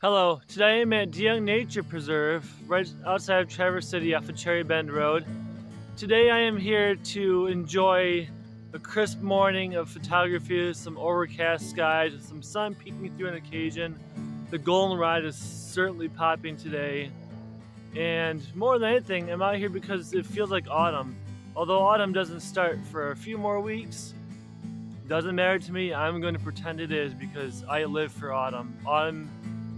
Hello, today I'm at DeYoung Nature Preserve, right outside of Traverse City off of Cherry Bend Road. Today I am here to enjoy a crisp morning of photography, some overcast skies, with some sun peeking through on occasion. The goldenrod is certainly popping today. And more than anything, I'm out here because it feels like autumn. Although autumn doesn't start for a few more weeks, doesn't matter to me. I'm going to pretend it is because I live for autumn. Autumn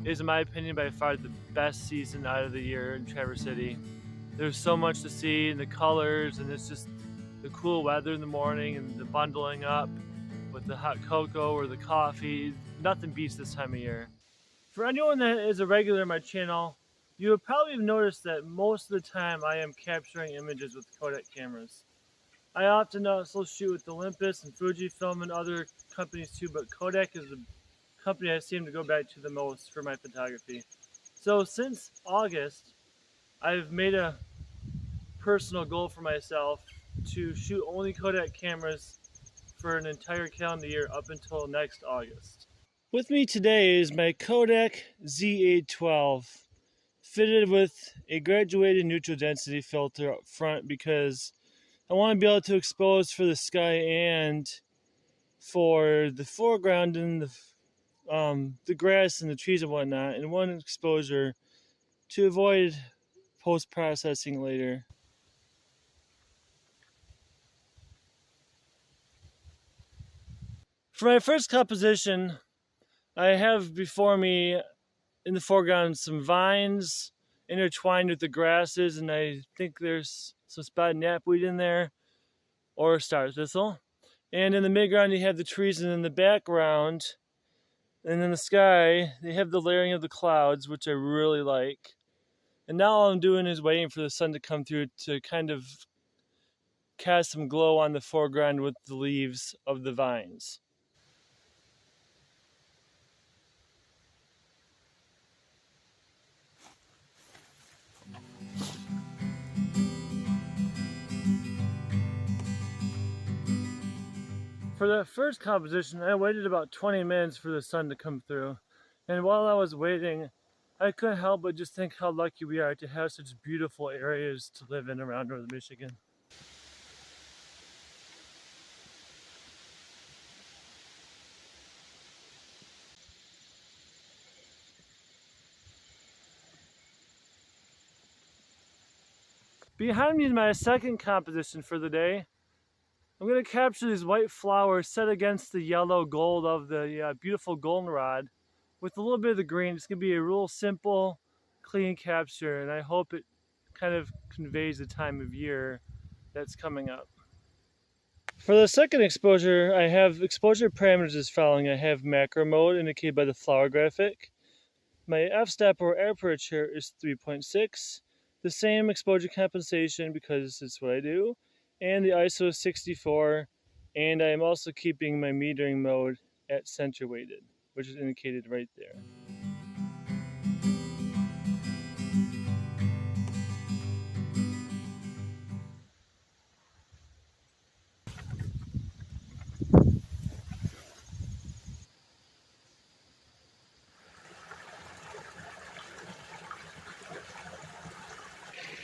is, in my opinion, by far the best season out of the year in Traverse City. There's so much to see, and the colors, and it's just the cool weather in the morning and the bundling up with the hot cocoa or the coffee. Nothing beats this time of year. For anyone that is a regular on my channel, you would probably have noticed that most of the time I am capturing images with Kodak cameras. I often also shoot with Olympus and Fujifilm and other companies too, but Kodak is the company I seem to go back to the most for my photography. So since August, I've made a personal goal for myself to shoot only Kodak cameras for an entire calendar year up until next August. With me today is my Kodak Z-812, fitted with a graduated neutral density filter up front because I want to be able to expose for the sky and for the foreground and the grass and the trees and whatnot in one exposure to avoid post-processing later. For my first composition, I have before me in the foreground some vines intertwined with the grasses, and I think there's some spotted knapweed in there, or star thistle. And in the midground you have the trees, and in the background and in the sky they have the layering of the clouds, which I really like. And now all I'm doing is waiting for the sun to come through to kind of cast some glow on the foreground with the leaves of the vines. For that first composition, I waited about 20 minutes for the sun to come through. And while I was waiting, I couldn't help but just think how lucky we are to have such beautiful areas to live in around northern Michigan. Behind me is my second composition for the day. I'm going to capture these white flowers set against the yellow gold of the beautiful goldenrod with a little bit of the green. It's going to be a real simple, clean capture, and I hope it kind of conveys the time of year that's coming up. For the second exposure, I have exposure parameters as following. I have macro mode indicated by the flower graphic. My f-stop or aperture is 3.6. The same exposure compensation because it's what I do. And the ISO is 64, and I am also keeping my metering mode at center weighted, which is indicated right there.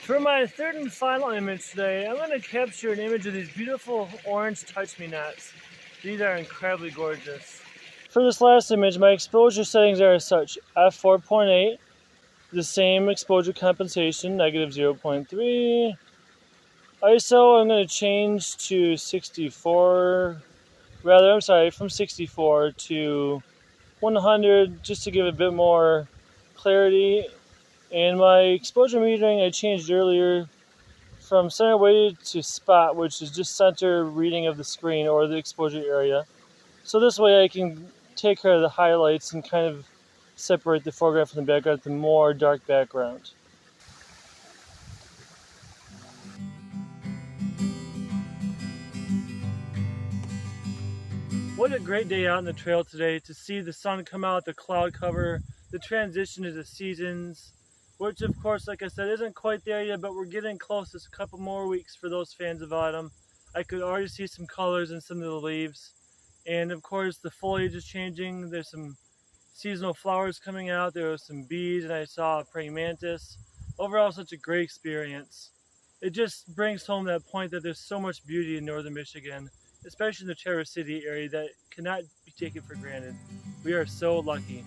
For my third and final image today, I'm going to capture an image of these beautiful orange touch-me-nots. These are incredibly gorgeous. For this last image, my exposure settings are as such: f4.8, the same exposure compensation, negative 0.3. ISO, I'm going to change to 64, from 64 to 100, just to give a bit more clarity. And my exposure metering I changed earlier from center weighted to spot, which is just center reading of the screen or the exposure area. So this way I can take care of the highlights and kind of separate the foreground from the background with the more dark background. What a great day out on the trail today to see the sun come out, the cloud cover, the transition to the seasons, which of course, like I said, isn't quite there yet, but we're getting close. It's a couple more weeks for those fans of autumn. I could already see some colors in some of the leaves. And of course, the foliage is changing. There's some seasonal flowers coming out. There was some bees, and I saw a praying mantis. Overall, such a great experience. It just brings home that point that there's so much beauty in northern Michigan, especially in the Traverse City area, that cannot be taken for granted. We are so lucky.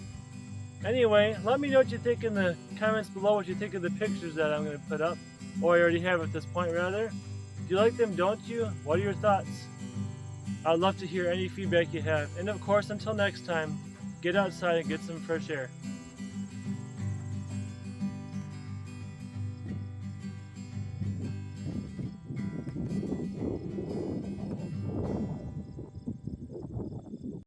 Anyway, let me know what you think in the comments below, what you think of the pictures that I'm going to put up, or I already have at this point rather. Do you like them, don't you? What are your thoughts? I'd love to hear any feedback you have. And of course, until next time, get outside and get some fresh air.